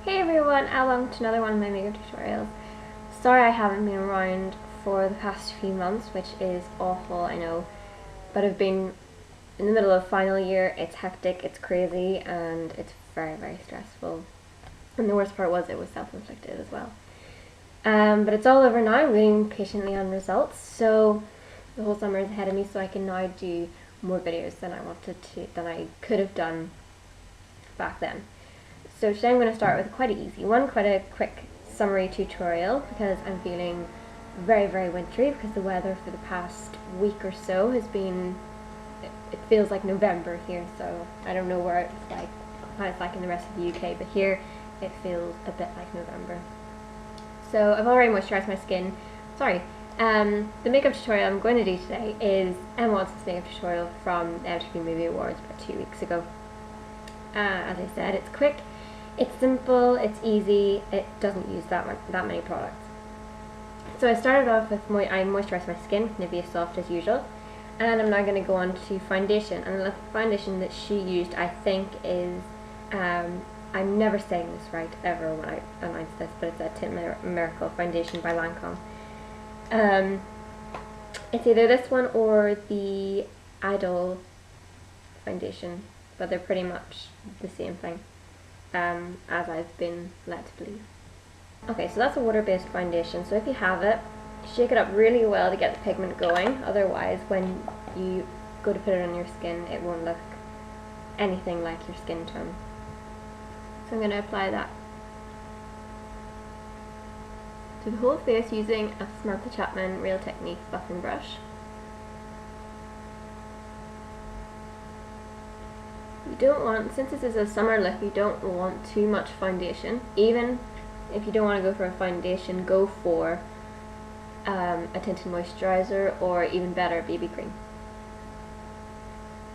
Hey everyone, welcome to another one of my makeup tutorials. Sorry I haven't been around for the past few months, which is awful, I know, but I've been in the middle of final year. It's hectic, it's crazy, and it's very, very stressful. And the worst part was it was self-inflicted as well. But it's all over now. I'm waiting patiently on results, so the whole summer is ahead of me, so I can now do more videos than I could have done back then. So today I'm going to start with quite an easy one, quite a quick summary tutorial, because I'm feeling very, very wintry because the weather for the past week or so has been, it feels like November here, so I don't know what it's like in the rest of the UK, but here it feels a bit like November. So I've already moisturised my skin. The makeup tutorial I'm going to do today is Emma Watson's makeup tutorial from the MTV Movie Awards about 2 weeks ago. As I said, it's quick. It's simple, it's easy, it doesn't use that many products. So I started off with I moisturised my skin with Nivea Soft as usual, and I'm now going to go on to foundation. And the foundation that she used, I think, is, I'm never saying this right ever when I announce this, but it's a Tint Miracle foundation by Lancome. It's either this one or the Idol foundation, but they're pretty much the same thing. As I've been led to believe. Okay, so that's a water-based foundation, so if you have it, shake it up really well to get the pigment going, otherwise when you go to put it on your skin it won't look anything like your skin tone. So I'm going to apply that to the whole face using a Samantha Chapman Real Technique buffing brush. You don't want, since this is a summer look, you don't want too much foundation. Even if you don't want to go for a foundation, go for a tinted moisturizer, or even better, BB cream.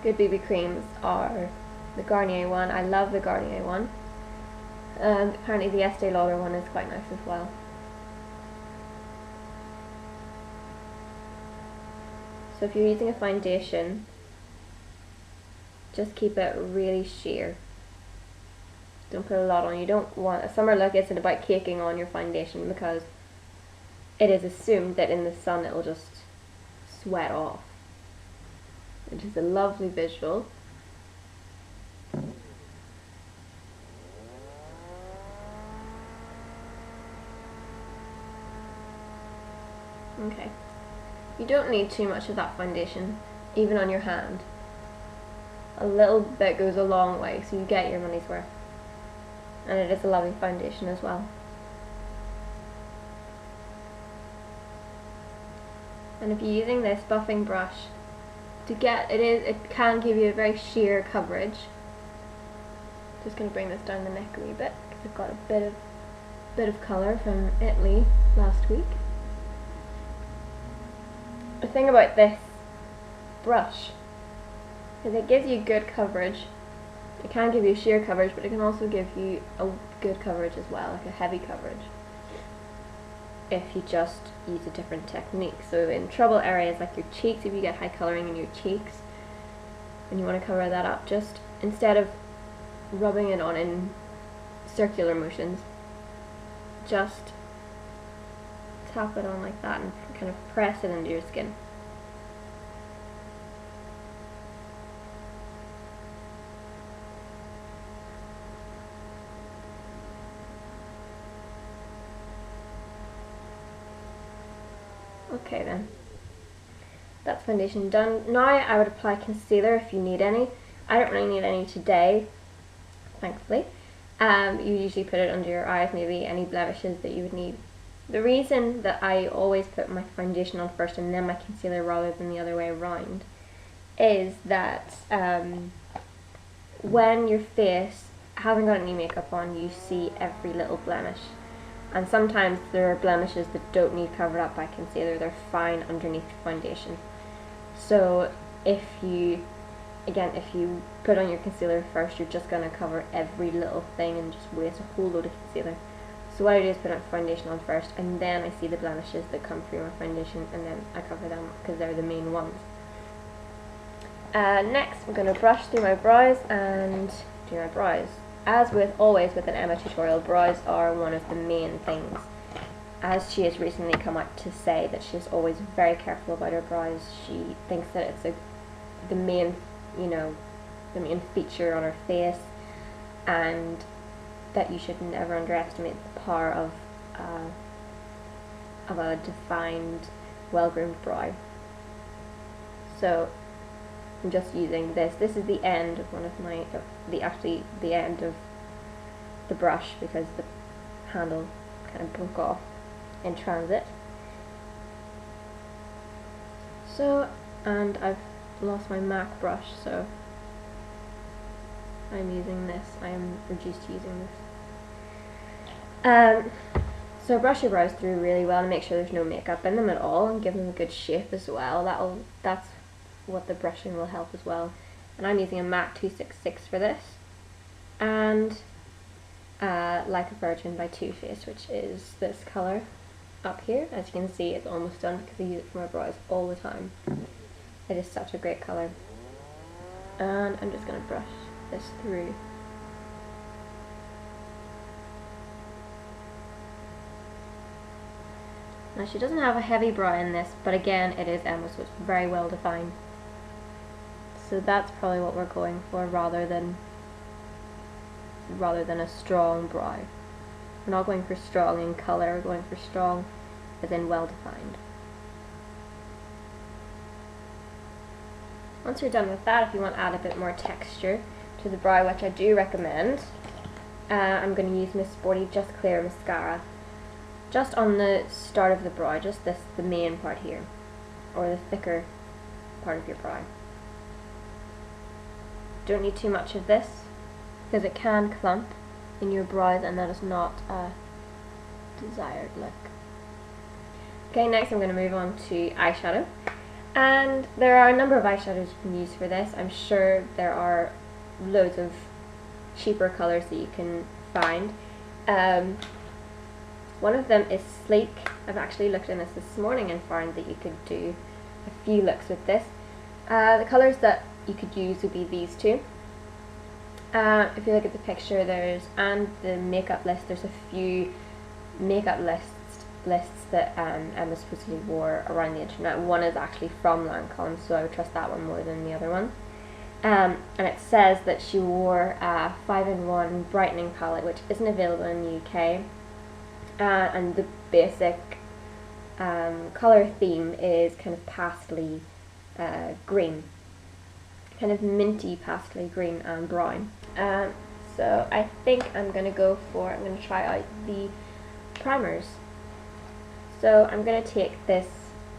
Good BB creams are the Garnier one. I love the Garnier one. Apparently the Estee Lauder one is quite nice as well. So if you're using a foundation, just keep it really sheer. Don't put a lot on. You don't want, a summer look isn't about caking on your foundation, because it is assumed that in the sun it will just sweat off, which is a lovely visual. Okay. You don't need too much of that foundation, even on your hand. A little bit goes a long way, so you get your money's worth. And it is a lovely foundation as well. And if you're using this buffing brush to get, it can give you a very sheer coverage. Just going to bring this down the neck a wee bit, because I've got a bit of colour from Italy last week. The thing about this brush is it gives you good coverage. It can give you sheer coverage, but it can also give you a good coverage as well, like a heavy coverage, if you just use a different technique. So in trouble areas like your cheeks, if you get high colouring in your cheeks and you want to cover that up, just instead of rubbing it on in circular motions, just tap it on like that and kind of press it into your skin. Okay then, that's foundation done. Now I would apply concealer if you need any. I don't really need any today, thankfully. You usually put it under your eyes, maybe any blemishes that you would need. The reason that I always put my foundation on first and then my concealer rather than the other way around is that when your face hasn't got any makeup on, you see every little blemish. And sometimes there are blemishes that don't need covered up by concealer, they're fine underneath foundation. So if you put on your concealer first, you're just going to cover every little thing and just waste a whole load of concealer. So what I do is put foundation on first, and then I see the blemishes that come through my foundation, and then I cover them because they're the main ones. Next I'm going to brush through my brows and do my brows. as with always with an Emma tutorial, brows are one of the main things. As she has recently come out to say that she's always very careful about her brows. She thinks that it's the main, the main feature on her face, and that you should never underestimate the power of a defined, well-groomed brow. So I'm just using this. This is the end of one of my, the end of the brush, because the handle kind of broke off in transit. So, and I've lost my MAC brush, so I'm using this. I am reduced to using this. So brush your brows through really well and make sure there's no makeup in them at all, and give them a good shape as well. That's what the brushing will help as well. And I'm using a MAC 266 for this, and Like a Virgin by Too Faced, which is this colour up here. As you can see, it's almost done because I use it for my brows all the time. It is such a great colour. And I'm just going to brush this through. Now she doesn't have a heavy brow in this, but again it is Emma, so it's very well defined. So that's probably what we're going for, rather than a strong brow. We're not going for strong in colour, we're going for strong as in well defined. Once you're done with that, if you want to add a bit more texture to the brow, which I do recommend, I'm going to use Miss Sporty Just Clear Mascara. Just on the start of the brow, just the main part here, or the thicker part of your brow. Don't need too much of this, because it can clump in your brows, and that is not a desired look. Okay, next I'm going to move on to eyeshadow. And there are a number of eyeshadows you can use for this. I'm sure there are loads of cheaper colours that you can find. One of them is Sleek. I've actually looked in this morning and found that you could do a few looks with this. The colours that you could use would be these two. If you look at the picture, and the makeup list, there's a few makeup lists that Emma supposedly wore around the internet. One is actually from Lancome, so I would trust that one more than the other one. And it says that she wore a 5-in-1 brightening palette, which isn't available in the UK. And the basic colour theme is kind of pastely green, kind of minty pastely green and brown. So I think I'm going to try out the primers. So I'm going to take this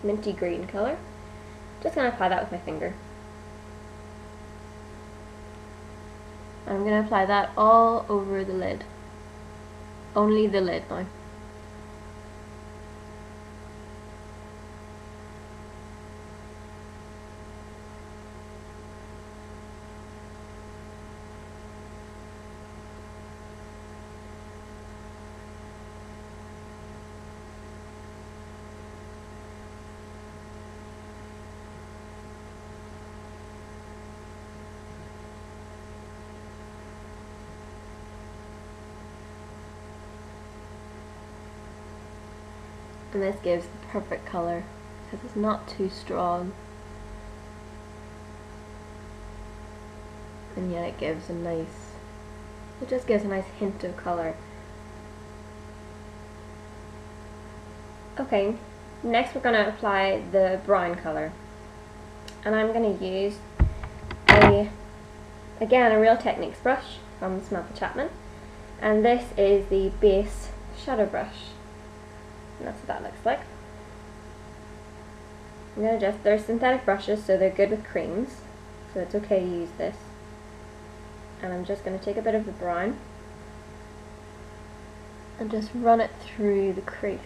minty green colour, just going to apply that with my finger. I'm going to apply that all over the lid, only the lid now. And this gives the perfect colour because it's not too strong, and yet it just gives a nice hint of colour. Okay, next we're going to apply the brown colour, and I'm going to use again a Real Techniques brush from Samantha Chapman, and this is the base shadow brush. And that's what that looks like. They're synthetic brushes, so they're good with creams, so it's okay to use this. And I'm just going to take a bit of the brown and just run it through the crease.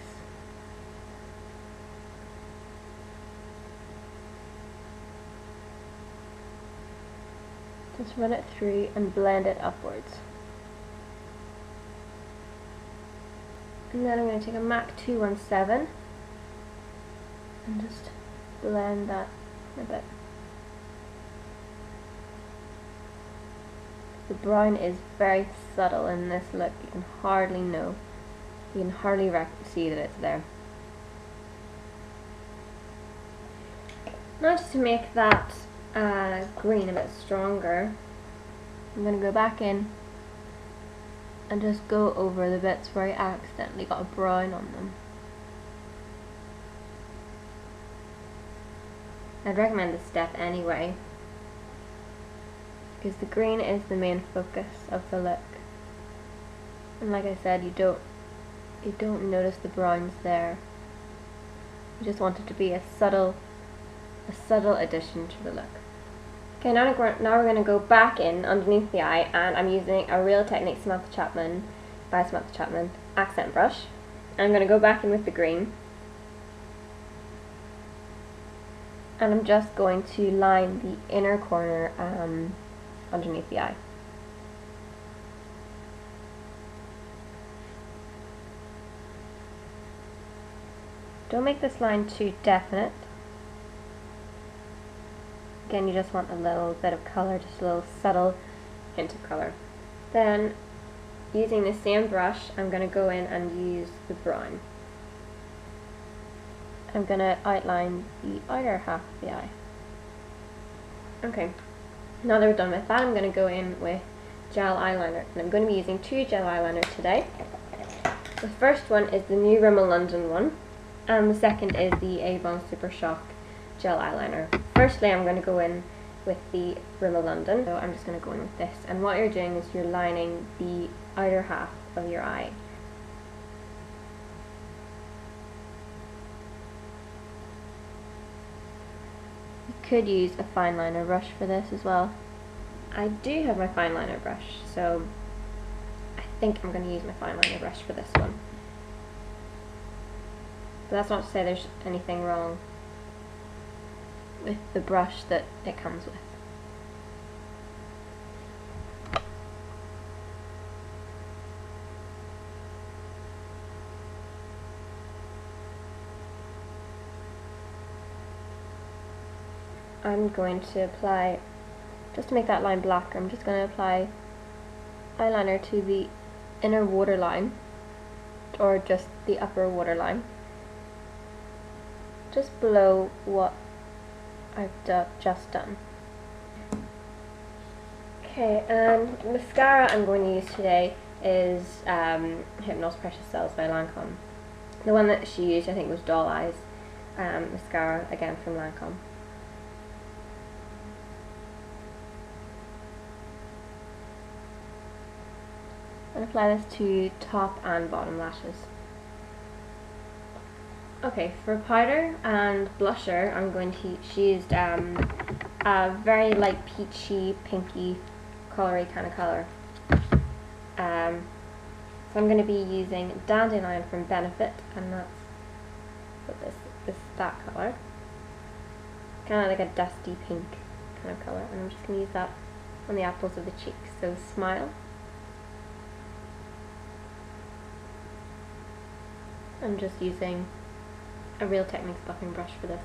Just run it through and blend it upwards. And then I'm going to take a MAC 217 and just blend that a bit. The brown is very subtle in this look. You can hardly know. You can hardly see that it's there. Now just to make that green a bit stronger, I'm going to go back in and just go over the bits where I accidentally got a brown on them. I'd recommend this step anyway, because the green is the main focus of the look. And like I said, you don't notice the browns there. You just want it to be a subtle addition to the look. Okay, now we're going to go back in underneath the eye, and I'm using a Real Technique Samantha Chapman by Samantha Chapman accent brush. And I'm going to go back in with the green, and I'm just going to line the inner corner underneath the eye. Don't make this line too definite. Again, you just want a little bit of colour, just a little subtle hint of colour. Then, using the same brush, I'm going to go in and use the brown. I'm going to outline the outer half of the eye. Okay, now that we're done with that, I'm going to go in with gel eyeliner. And I'm going to be using 2 gel eyeliners today. The first one is the new Rimmel London one, and the second is the Avon Super Shock gel eyeliner. Firstly, I'm going to go in with the Rimmel London, so I'm just going to go in with this, and what you're doing is you're lining the outer half of your eye. You could use a fine liner brush for this as well. I do have my fine liner brush, so I think I'm going to use my fine liner brush for this one. But that's not to say there's anything wrong with the brush that it comes with. I'm going to apply, just to make that line blacker, I'm just going to apply eyeliner to the inner waterline, or just the upper waterline, just below what I've just done. Okay, and the mascara I'm going to use today is Hypnose Precious Cells by Lancome. The one that she used, I think, was Doll Eyes mascara, again from Lancome. And apply this to top and bottom lashes. Okay, for powder and blusher, I'm going to use a very light peachy, pinky, colory kind of colour. So I'm going to be using Dandelion from Benefit, and that's that colour. Kind of like a dusty pink kind of colour, and I'm just going to use that on the apples of the cheeks. So smile. I'm just using a Real Techniques buffing brush for this.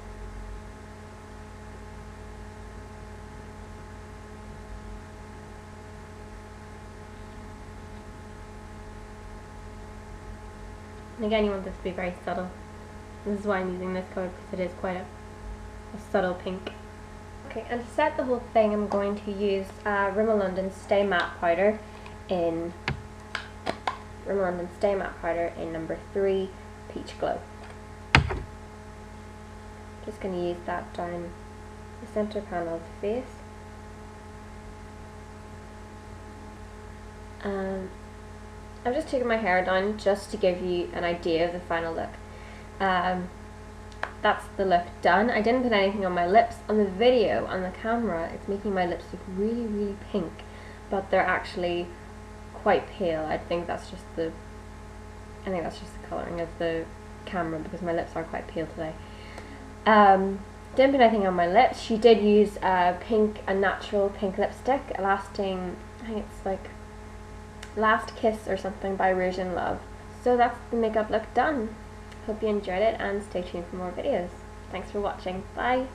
And again, you want this to be very subtle. This is why I'm using this colour, because it is quite a subtle pink. Okay, and to set the whole thing, I'm going to use Rimmel London Stay Matte powder in number 3 Peach Glow. Just going to use that down the centre panel of the face. I've just taken my hair down just to give you an idea of the final look. That's the look done. I didn't put anything on my lips. On the video, on the camera, it's making my lips look really, really pink, but they're actually quite pale. I think that's just the colouring of the camera, because my lips are quite pale today. Didn't put anything on my lips. She did use a natural pink lipstick, lasting, I think it's like Last Kiss or something by Rouge in Love. So that's the makeup look done. Hope you enjoyed it, and stay tuned for more videos. Thanks for watching. Bye!